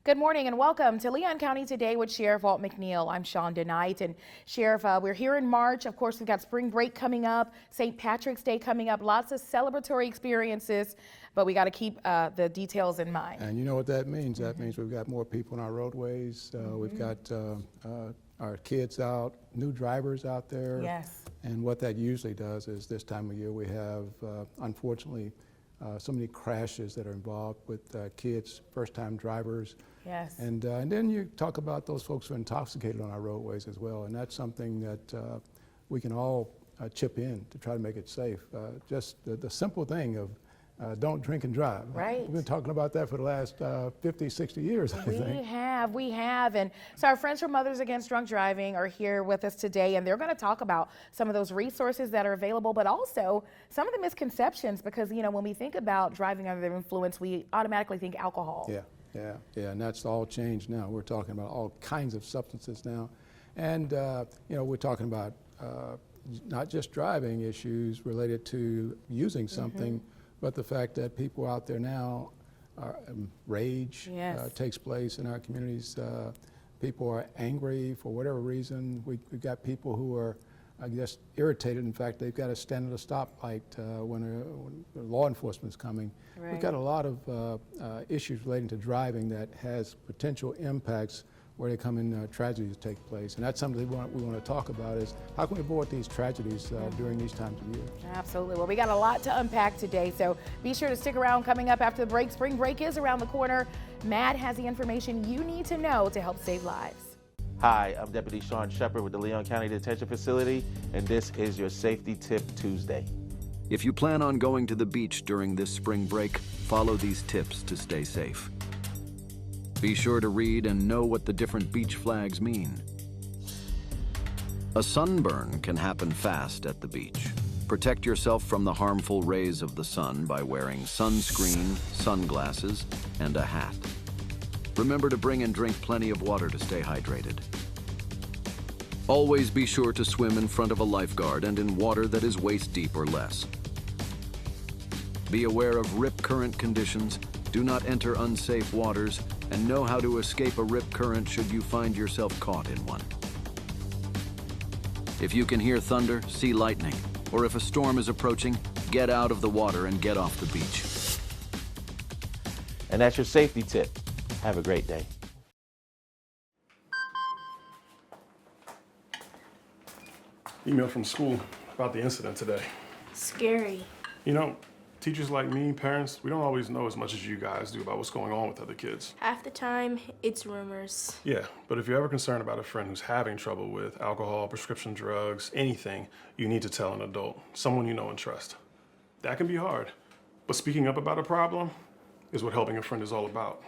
Good morning and welcome to Leon County Today with Sheriff Walt McNeil. I'm Shonda Knight, and Sheriff, we're here in March. Of course, we've got spring break coming up, St. Patrick's Day coming up, lots of celebratory experiences, but we got to keep the details in mind. And you know what that means? That means we've got more people on our roadways. We've got our kids out, new drivers out there. Yes. And what that usually does is this time of year we have, unfortunately, so many crashes that are involved with kids, first-time drivers. Yes. And then you talk about those folks who are intoxicated on our roadways as well, and that's something that we can all chip in to try to make it safe. Just the simple thing of don't drink and drive. Right. We've been talking about that for the last 50, 60 years, I think. We have. And so our friends from Mothers Against Drunk Driving are here with us today, and they're going to talk about some of those resources that are available, but also some of the misconceptions, because, you know, when we think about driving under the influence, we automatically think alcohol. Yeah, and that's all changed now. We're talking about all kinds of substances now. And, you know, we're talking about not just driving issues related to using something, but the fact that people out there now, rage takes place in our communities. People are angry for whatever reason. We've got people who are, I guess, irritated. In fact, they've got to stand at a stoplight when law enforcement is coming. Right. We've got a lot of issues relating to driving that has potential impacts where they come in tragedies take place. And that's something we want to talk about is how can we avoid these tragedies during these times of year? Absolutely. Well, we got a lot to unpack today, so be sure to stick around. Coming up after the break, spring break is around the corner. Matt has the information you need to know to help save lives. Hi, I'm Deputy Sean Shepard with the Leon County Detention Facility, and this is your Safety Tip Tuesday. If you plan on going to the beach during this spring break, follow these tips to stay safe. Be sure to read and know what the different beach flags mean. A sunburn can happen fast at the beach. Protect yourself from the harmful rays of the sun by wearing sunscreen, sunglasses, and a hat. Remember to bring and drink plenty of water to stay hydrated. Always be sure to swim in front of a lifeguard and in water that is waist deep or less. Be aware of rip current conditions, do not enter unsafe waters, and know how to escape a rip current should you find yourself caught in one. If you can hear thunder, see lightning, or if a storm is approaching, get out of the water and get off the beach. And that's your safety tip. Have a great day. Email from school about the incident today. Scary. You know, teachers like me, parents, we don't always know as much as you guys do about what's going on with other kids. Half the time, it's rumors. Yeah, but if you're ever concerned about a friend who's having trouble with alcohol, prescription drugs, anything, you need to tell an adult, someone you know and trust. That can be hard, but speaking up about a problem is what helping a friend is all about.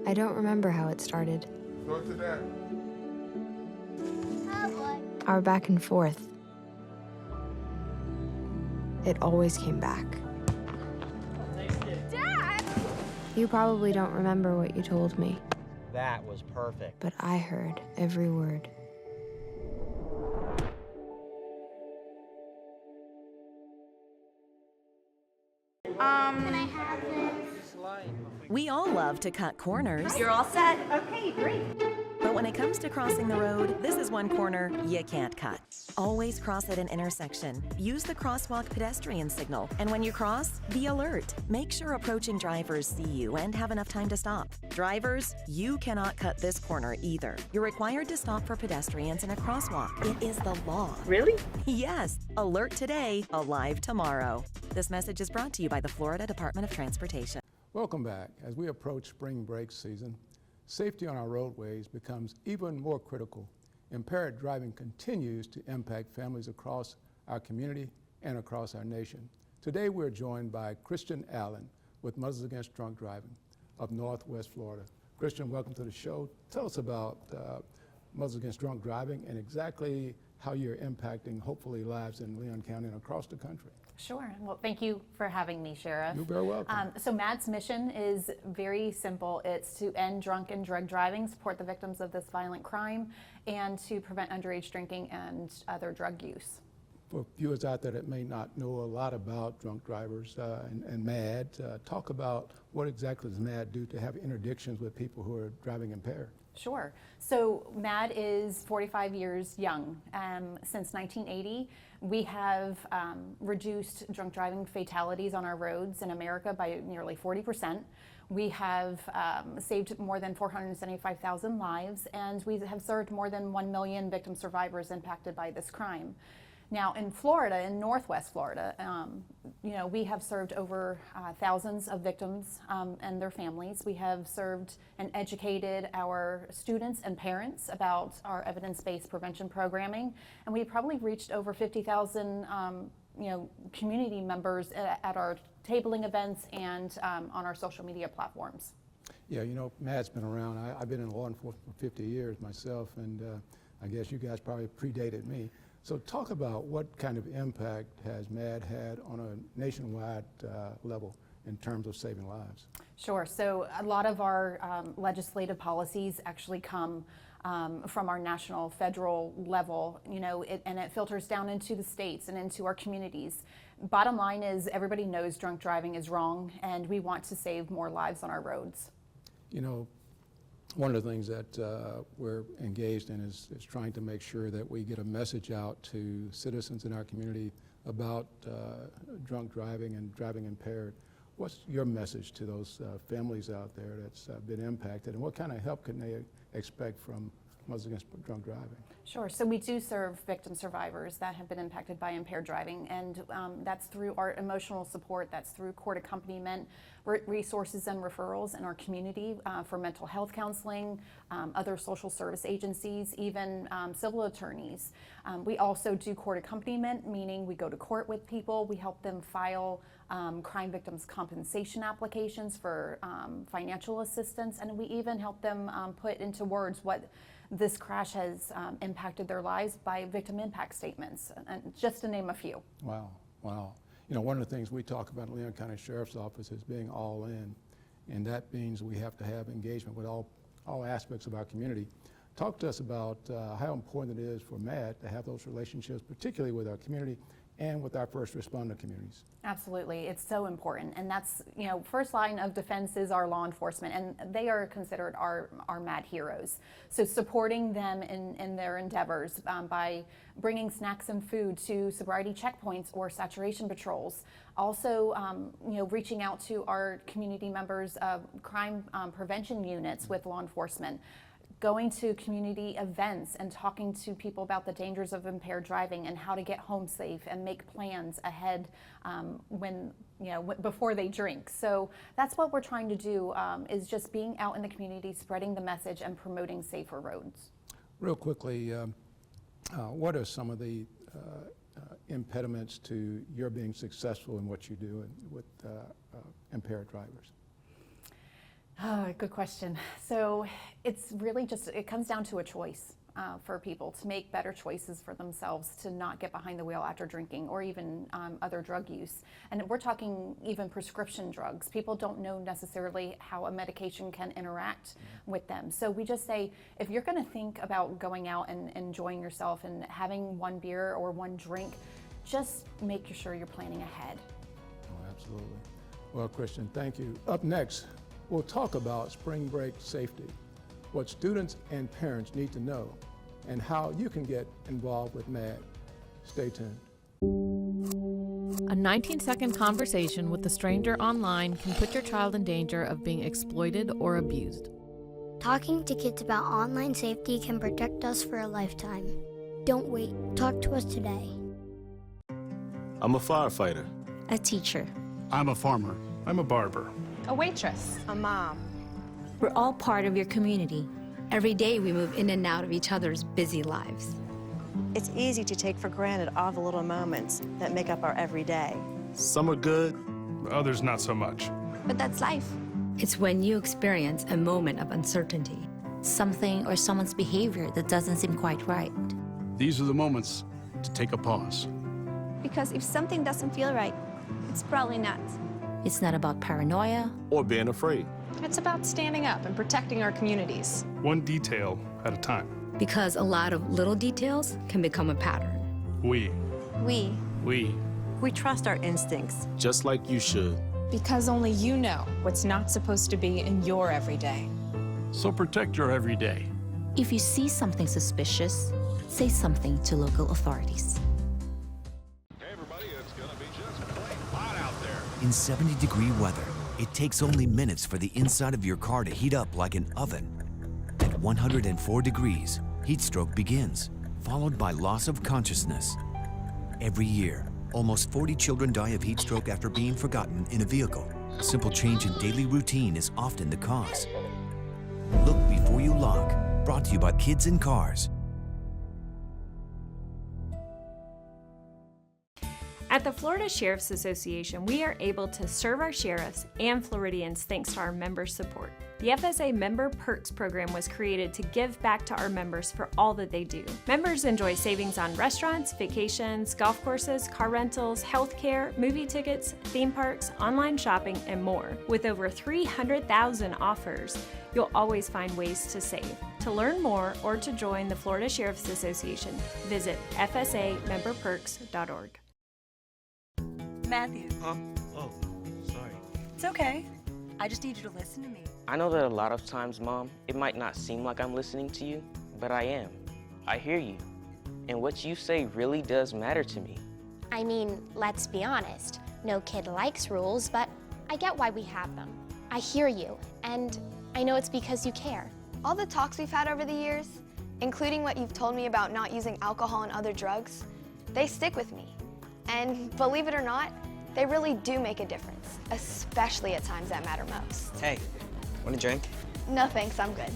I don't remember how it started. Go to that. Our back and forth. It always came back. Dad! You probably don't remember what you told me, That was perfect. but I heard every word. Can I have this? We all love to cut corners, You're all set? Okay, great. but when it comes to crossing the road, this is one corner you can't cut. Always cross at an intersection. Use the crosswalk pedestrian signal, and when you cross, be alert. Make sure approaching drivers see you and have enough time to stop. Drivers, you cannot cut this corner either. You're required to stop for pedestrians in a crosswalk. It is the law. Really? Yes. Alert today, alive tomorrow. This message is brought to you by the Florida Department of Transportation. Welcome back. As we approach spring break season, safety on our roadways becomes even more critical. Impaired driving continues to impact families across our community and across our nation. Today we're joined by Kristen Allen with Mothers Against Drunk Driving of Northwest Florida. Kristen, welcome to the show. Tell us about Mothers Against Drunk Driving and exactly how you're impacting, hopefully, lives in Leon County and across the country. Sure. Well, thank you for having me, Sheriff. You're very welcome. So MAD's mission is very simple. It's to end drunk and drug driving, support the victims of this violent crime, and to prevent underage drinking and other drug use. For viewers out there that may not know a lot about drunk drivers and MAD, talk about what exactly does MAD do to have interdictions with people who are driving impaired? Sure. So MAD is 45 years young. Since 1980, we have reduced drunk driving fatalities on our roads in America by nearly 40%. We have saved more than 475,000 lives, and we have served more than 1 million victim survivors impacted by this crime. Now in Florida, in Northwest Florida, we have served over thousands of victims and their families. We have served and educated our students and parents about our evidence-based prevention programming, and we probably reached over 50,000 community members at our tabling events and on our social media platforms. Yeah, MAD's been around. I've been in law enforcement for 50 years myself, and I guess you guys probably predated me. So talk about what kind of impact has MAD had on a nationwide level in terms of saving lives? Sure. So a lot of our legislative policies actually come from our national, federal level, and it filters down into the states and into our communities. Bottom line is everybody knows drunk driving is wrong, and we want to save more lives on our roads. One of the things that we're engaged in is trying to make sure that we get a message out to citizens in our community about drunk driving and driving impaired. What's your message to those families out there that's been impacted, and what kind of help can they expect from Mothers Against Drunk Driving? Sure. So we do serve victim survivors that have been impacted by impaired driving, and that's through our emotional support, that's through court accompaniment, resources and referrals in our community for mental health counseling, other social service agencies, even civil attorneys. We also do court accompaniment, meaning we go to court with people, we help them file crime victims compensation applications for financial assistance, and we even help them put into words what this crash has impacted their lives by victim impact statements, and just to name a few. Wow, wow. One of the things we talk about in Leon County Sheriff's Office is being all in, and that means we have to have engagement with all aspects of our community. Talk to us about how important it is for MAD to have those relationships, particularly with our community and with our first responder communities. Absolutely, it's so important, and that's, first line of defense is our law enforcement, and they are considered our MAD heroes. So supporting them in their endeavors by bringing snacks and food to sobriety checkpoints or saturation patrols. Also, reaching out to our community members of crime prevention units with law enforcement. Going to community events and talking to people about the dangers of impaired driving and how to get home safe and make plans ahead before they drink. So that's what we're trying to do, is just being out in the community, spreading the message and promoting safer roads. Real quickly, what are some of the impediments to your being successful in what you do with impaired drivers? Oh, good question. So it's really it comes down to a choice for people to make better choices for themselves, to not get behind the wheel after drinking or even other drug use. And we're talking even prescription drugs. People don't know necessarily how a medication can interact with them. So we just say, if you're going to think about going out and enjoying yourself and having one beer or one drink, just make sure you're planning ahead. Oh, absolutely. Well, Kristen, thank you. Up next, we'll talk about spring break safety, what students and parents need to know, and how you can get involved with MAD. Stay tuned. A 19-second conversation with a stranger online can put your child in danger of being exploited or abused. Talking to kids about online safety can protect us for a lifetime. Don't wait. Talk to us today. I'm a firefighter. A teacher. I'm a farmer. I'm a barber. A waitress. A mom. We're all part of your community. Every day we move in and out of each other's busy lives. It's easy to take for granted all the little moments that make up our everyday. Some are good, others not so much. But that's life. It's when you experience a moment of uncertainty. Something or someone's behavior that doesn't seem quite right. These are the moments to take a pause. Because if something doesn't feel right, it's probably not. It's not about paranoia or being afraid. It's about standing up and protecting our communities. One detail at a time. because a lot of little details can become a pattern. We trust our instincts. Just like you should. Because only you know what's not supposed to be in your everyday. So protect your everyday. If you see something suspicious, say something to local authorities. In 70-degree weather, it takes only minutes for the inside of your car to heat up like an oven. At 104 degrees, heat stroke begins, followed by loss of consciousness. Every year, almost 40 children die of heat stroke after being forgotten in a vehicle. A simple change in daily routine is often the cause. Look before you lock. Brought to you by Kids in Cars. At the Florida Sheriff's Association, we are able to serve our sheriffs and Floridians thanks to our member support. The FSA Member Perks program was created to give back to our members for all that they do. Members enjoy savings on restaurants, vacations, golf courses, car rentals, healthcare, movie tickets, theme parks, online shopping, and more. With over 300,000 offers, you'll always find ways to save. To learn more or to join the Florida Sheriff's Association, visit fsamemberperks.org. Matthew. Huh? Oh, sorry. It's okay. I just need you to listen to me. I know that a lot of times, Mom, it might not seem like I'm listening to you, but I am. I hear you. And what you say really does matter to me. I mean, let's be honest. No kid likes rules, but I get why we have them. I hear you, and I know it's because you care. All the talks we've had over the years, including what you've told me about not using alcohol and other drugs, they stick with me. And believe it or not, they really do make a difference, especially at times that matter most. Hey, want a drink? No thanks, I'm good.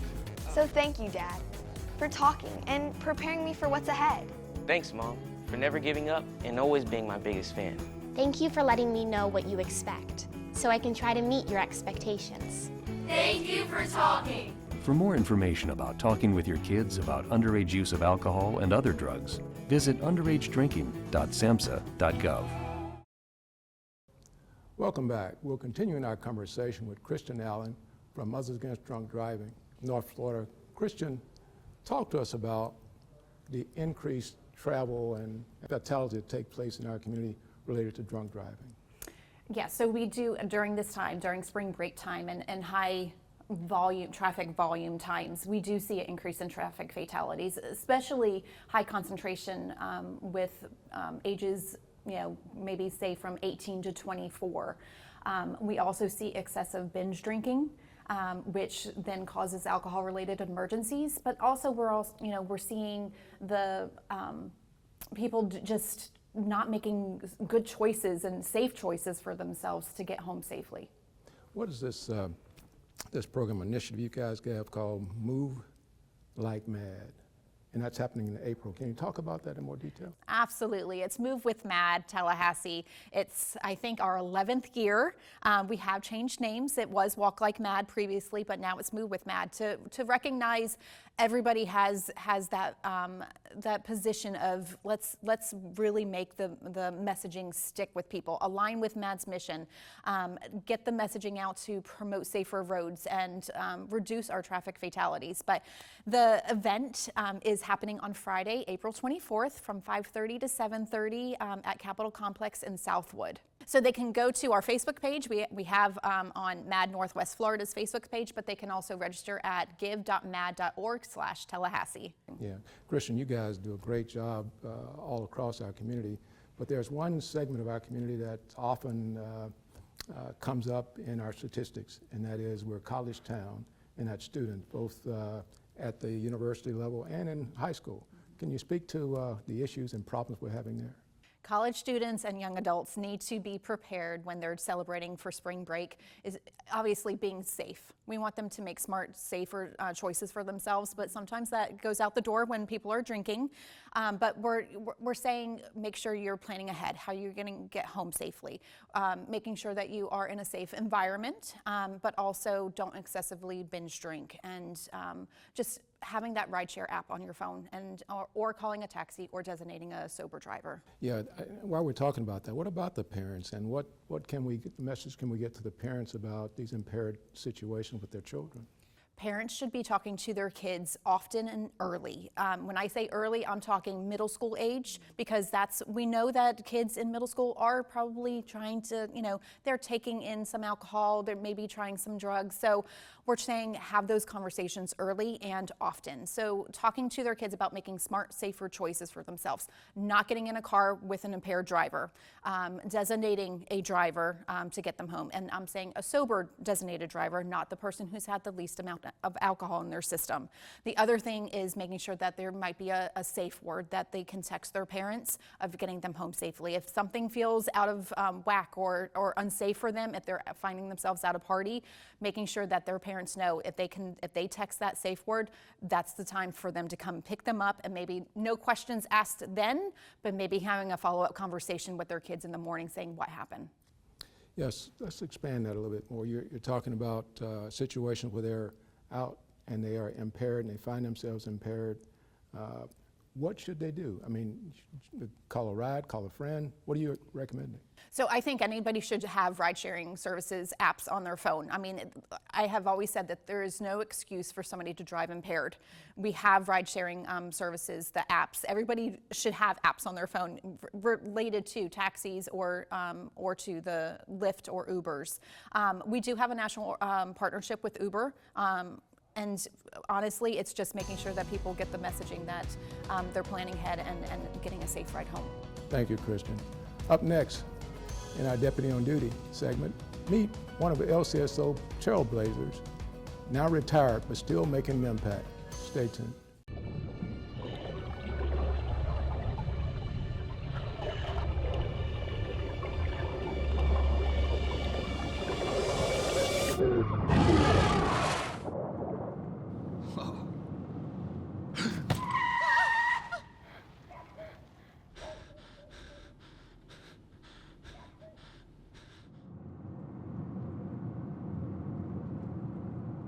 So thank you, Dad, for talking and preparing me for what's ahead. Thanks, Mom, for never giving up and always being my biggest fan. Thank you for letting me know what you expect, so I can try to meet your expectations. Thank you for talking. For more information about talking with your kids about underage use of alcohol and other drugs, visit underagedrinking.samhsa.gov. Welcome back. We're continuing our conversation with Kristen Allen from Mothers Against Drunk Driving, North Florida. Kristen, talk to us about the increased travel and fatality that take place in our community related to drunk driving. Yeah, so we do during this time, during spring break time and high volume, traffic volume times, we do see an increase in traffic fatalities, especially high concentration with ages, maybe say from 18 to 24. We also see excessive binge drinking, which then causes alcohol-related emergencies. But also, we're seeing the people just not making good choices and safe choices for themselves to get home safely. What is this program initiative you guys have called Move Like Mad? And that's happening in April. Can you talk about that in more detail? Absolutely. It's Move with MAD Tallahassee. It's, I think, our 11th year. We have changed names. It was Walk Like MAD previously, but now it's Move with MAD to recognize everybody has that that position of let's really make the messaging stick with people, align with MAD's mission, get the messaging out to promote safer roads and reduce our traffic fatalities. But the event is happening on Friday, April 24th from 5:30 to 7:30 at Capitol Complex in Southwood. So they can go to our Facebook page. We have on MAD Northwest Florida's Facebook page, but they can also register at give.mad.org/Tallahassee. Yeah, Kristen, you guys do a great job all across our community, but there's one segment of our community that often comes up in our statistics, and that is we're a college town, and that's students, both at the university level and in high school. Can you speak to the issues and problems we're having there? College students and young adults need to be prepared when they're celebrating for spring break, is obviously being safe. We want them to make smart, safer choices for themselves, but sometimes that goes out the door when people are drinking. But we're saying make sure you're planning ahead, how you're going to get home safely, making sure that you are in a safe environment, but also don't excessively binge drink, and just having that rideshare app on your phone and or calling a taxi or designating a sober driver. Yeah, while we're talking about that, what about the parents, and what message can we get to the parents about these impaired situations with their children? Parents should be talking to their kids often and early. When I say early, I'm talking middle school age, because we know that kids in middle school are probably trying to, they're taking in some alcohol, they're maybe trying some drugs. So we're saying have those conversations early and often. So talking to their kids about making smart, safer choices for themselves, not getting in a car with an impaired driver, designating a driver to get them home. And I'm saying a sober designated driver, not the person who's had the least amount of alcohol in their system. The other thing is making sure that there might be a safe word that they can text their parents of getting them home safely. If something feels out of whack or unsafe for them, if they're finding themselves at a party, making sure that their parents know if they text that safe word, that's the time for them to come pick them up, and maybe no questions asked then, but maybe having a follow-up conversation with their kids in the morning saying what happened. Yes, let's expand that a little bit more. You're talking about situations where they're out and they are impaired and they find themselves impaired. What should they do? I mean, call a ride, call a friend. What are you recommending? So I think anybody should have ride-sharing services apps on their phone. I mean, I have always said that there is no excuse for somebody to drive impaired. We have ride-sharing services, the apps. Everybody should have apps on their phone related to taxis or to the Lyft or Ubers. We do have a national partnership with Uber. And honestly, it's just making sure that people get the messaging that they're planning ahead and getting a safe ride home. Thank you, Kristen. Up next, in our Deputy on Duty segment, meet one of the LCSO trailblazers, now retired but still making an impact. Stay tuned.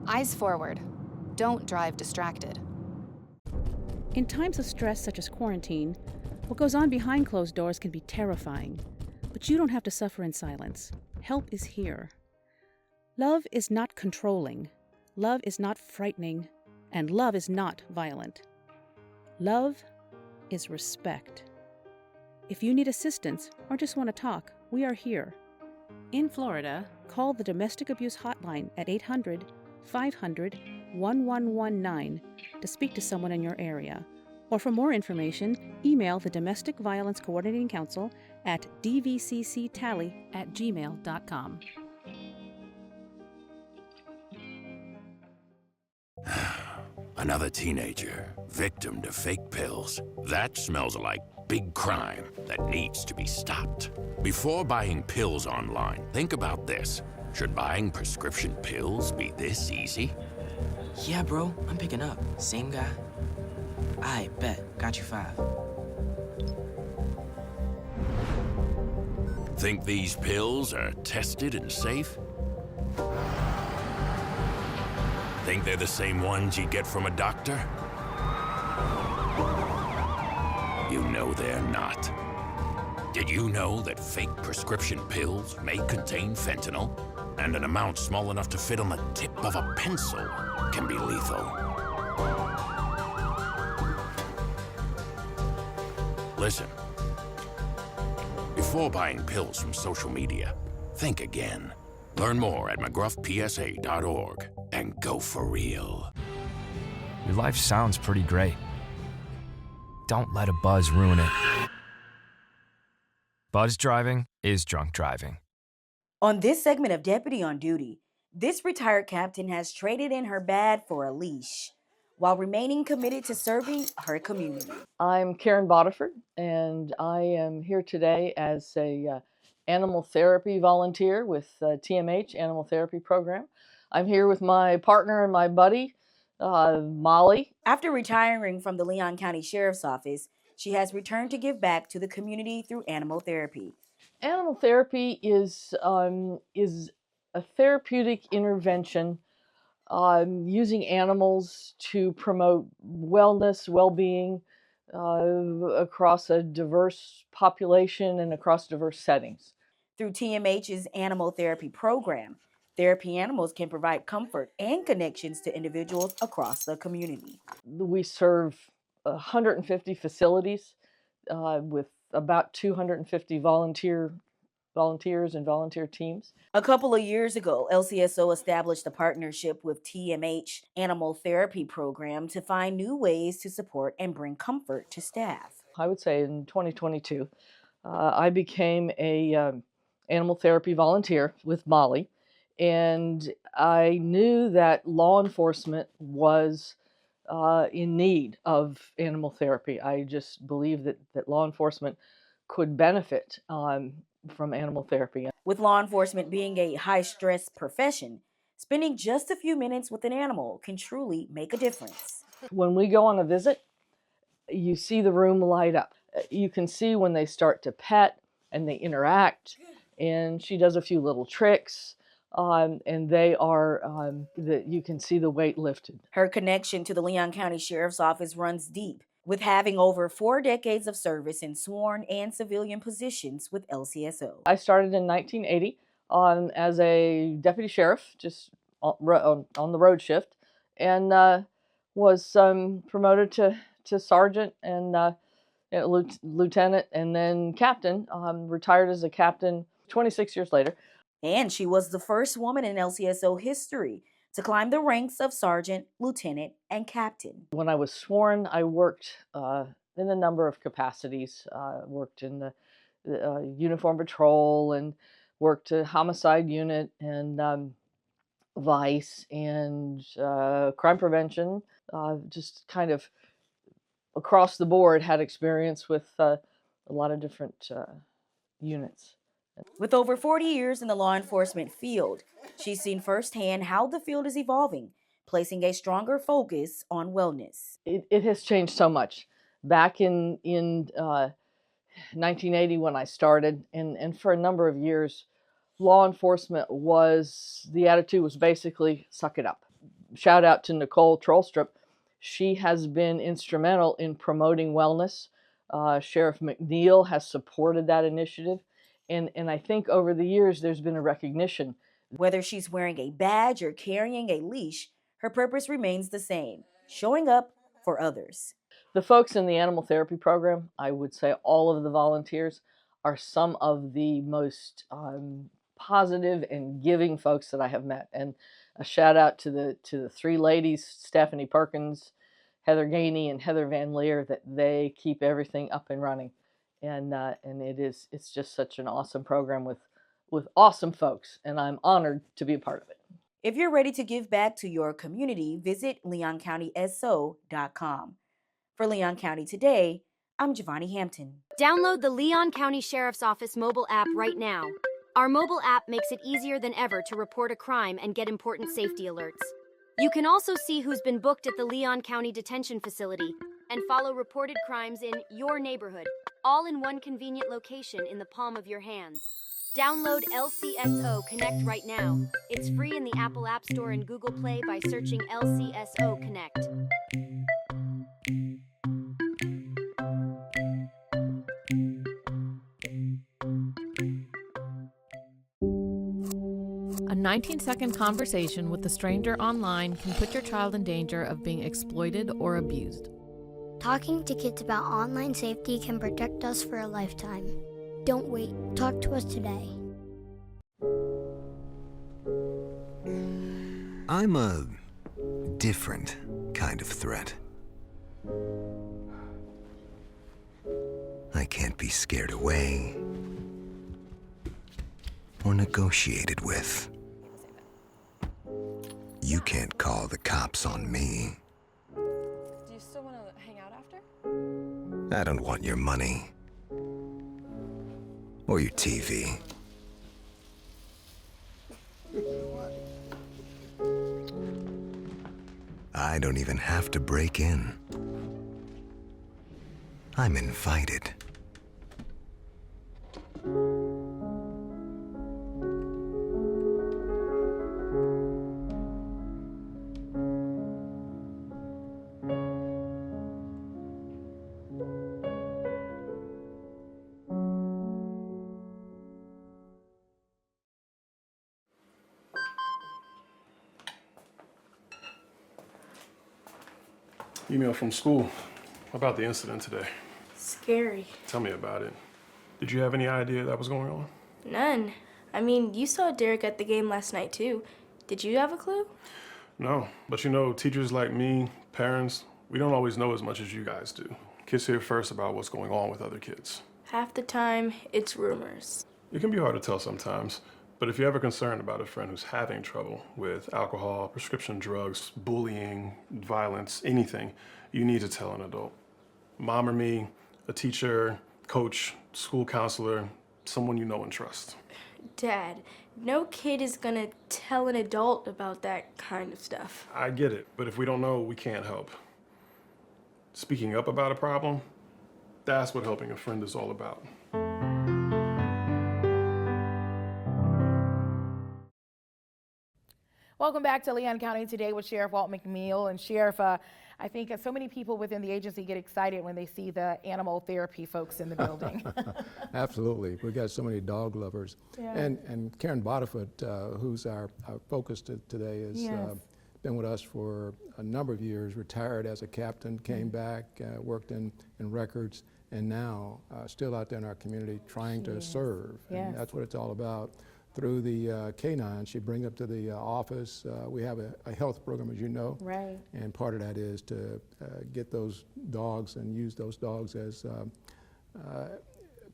Eyes forward. Don't drive distracted. In times of stress such as quarantine, what goes on behind closed doors can be terrifying, but you don't have to suffer in silence. Help is here. Love is not controlling. Love is not frightening. And love is not violent. Love is respect. If you need assistance or just want to talk, we are here. In Florida, call the Domestic Abuse Hotline at 800-500-1119 to speak to someone in your area. Or for more information, email the Domestic Violence Coordinating Council at dvcctally@gmail.com. Another teenager, victim to fake pills. That smells like big crime that needs to be stopped. Before buying pills online, think about this. Should buying prescription pills be this easy? Yeah, bro, I'm picking up. Same guy. I bet. Got you 5. Think these pills are tested and safe? Think they're the same ones you get from a doctor? You know they're not. Did you know that fake prescription pills may contain fentanyl? And an amount small enough to fit on the tip of a pencil can be lethal. Listen, before buying pills from social media, think again. Learn more at mcgruffpsa.org and go for real. Your life sounds pretty great. Don't let a buzz ruin it. Buzz driving is drunk driving. On this segment of Deputy on Duty, this retired captain has traded in her badge for a leash while remaining committed to serving her community. I'm Karen Bodiford, and I am here today as a animal therapy volunteer with TMH Animal Therapy Program. I'm here with my partner and my buddy, Molly. After retiring from the Leon County Sheriff's Office, she has returned to give back to the community through animal therapy. Animal therapy is a therapeutic intervention using animals to promote wellness, well-being across a diverse population and across diverse settings. Through TMH's animal therapy program, therapy animals can provide comfort and connections to individuals across the community. We serve 150 facilities with about 250 volunteers and volunteer teams. A couple of years ago, LCSO established a partnership with TMH Animal Therapy Program to find new ways to support and bring comfort to staff. I would say in 2022, I became a animal therapy volunteer with Molly, and I knew that law enforcement was in need of animal therapy. I just believe that law enforcement could benefit from animal therapy. With law enforcement being a high-stress profession, spending just a few minutes with an animal can truly make a difference. When we go on a visit, you see the room light up. You can see when they start to pet and they interact, and she does a few little tricks, and they are, you can see the weight lifted. Her connection to the Leon County Sheriff's Office runs deep, with having over 4 decades of service in sworn and civilian positions with LCSO. I started in 1980 as a deputy sheriff, just on the road shift, and was promoted to sergeant and lieutenant, and then captain. Retired as a captain 26 years later. And she was the first woman in LCSO history to climb the ranks of sergeant, lieutenant, and captain. When I was sworn, I worked in a number of capacities. Worked in the uniform patrol and worked a homicide unit and vice and crime prevention. Just kind of across the board had experience with a lot of different units. With over 40 years in the law enforcement field, she's seen firsthand how the field is evolving, placing a stronger focus on wellness. It has changed so much. Back in 1980 when I started, and for a number of years, law enforcement the attitude was basically suck it up. Shout out to Nicole Trollstrup. She has been instrumental in promoting wellness. Sheriff McNeil has supported that initiative. And I think over the years, there's been a recognition. Whether she's wearing a badge or carrying a leash, her purpose remains the same, showing up for others. The folks in the animal therapy program, I would say all of the volunteers, are some of the most positive and giving folks that I have met. And a shout out to the 3 ladies, Stephanie Perkins, Heather Gainey, and Heather Van Leer, that they keep everything up and running. And it's just such an awesome program with awesome folks, and I'm honored to be a part of it. If you're ready to give back to your community, visit leoncountyso.com. For Leon County Today, I'm Giovanni Hampton. Download the Leon County Sheriff's Office mobile app right now. Our mobile app makes it easier than ever to report a crime and get important safety alerts. You can also see who's been booked at the Leon County Detention Facility and follow reported crimes in your neighborhood, all in one convenient location in the palm of your hands. Download LCSO Connect right now. It's free in the Apple App Store and Google Play by searching LCSO Connect. A 19-second conversation with a stranger online can put your child in danger of being exploited or abused. Talking to kids about online safety can protect us for a lifetime. Don't wait. Talk to us today. I'm a different kind of threat. I can't be scared away or negotiated with. You can't call the cops on me. Do you still want to hang out after? I don't want your money. Or your TV. I don't even have to break in. I'm invited. Email from school about the incident today. Scary. Tell me about it. Did you have any idea that was going on? None. I mean, you saw Derek at the game last night, too. Did you have a clue? No, but you know, teachers like me, parents, we don't always know as much as you guys do. Kids hear first about what's going on with other kids. Half the time, it's rumors. It can be hard to tell sometimes, but if you're ever concerned about a friend who's having trouble with alcohol, prescription drugs, bullying, violence, anything, you need to tell an adult. Mom or me, a teacher, coach, school counselor, someone you know and trust. Dad, no kid is gonna tell an adult about that kind of stuff. I get it, but if we don't know, we can't help. Speaking up about a problem, that's what helping a friend is all about. Welcome back to Leon County Today with Sheriff Walt McNeil. And Sheriff, I think so many people within the agency get excited when they see the animal therapy folks in the building. Absolutely. We've got so many dog lovers. Yeah. And Karen Bodefoot, who's our focus today, has been with us for a number of years, retired as a captain, came back, worked in records, and now still out there in our community trying to serve. And that's what it's all about. Through the canine, she brings up to the office. We have a health program, as you know. Right. And part of that is to get those dogs and use those dogs as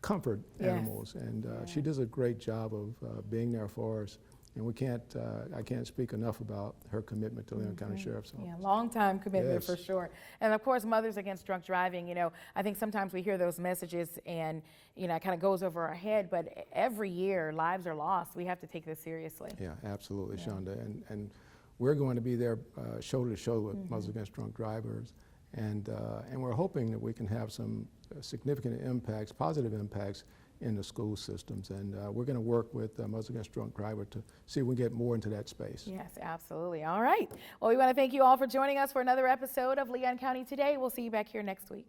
comfort animals. And she does a great job of being there for us. And I can't speak enough about her commitment to Leon County Sheriff's Office. Yeah, long time commitment for Yes. sure. And of course, Mothers Against Drunk Driving, you know, I think sometimes we hear those messages and, you know, it kind of goes over our head, but every year lives are lost. We have to take this seriously. Yeah, absolutely, Shonda. And we're going to be there shoulder to shoulder with Mothers Against Drunk Drivers. And we're hoping that we can have some significant impacts, positive impacts in the school systems. And we're going to work with Mothers Against Drunk Driver to see if we can get more into that space. Yes, absolutely. All right. Well, we want to thank you all for joining us for another episode of Leon County Today. We'll see you back here next week.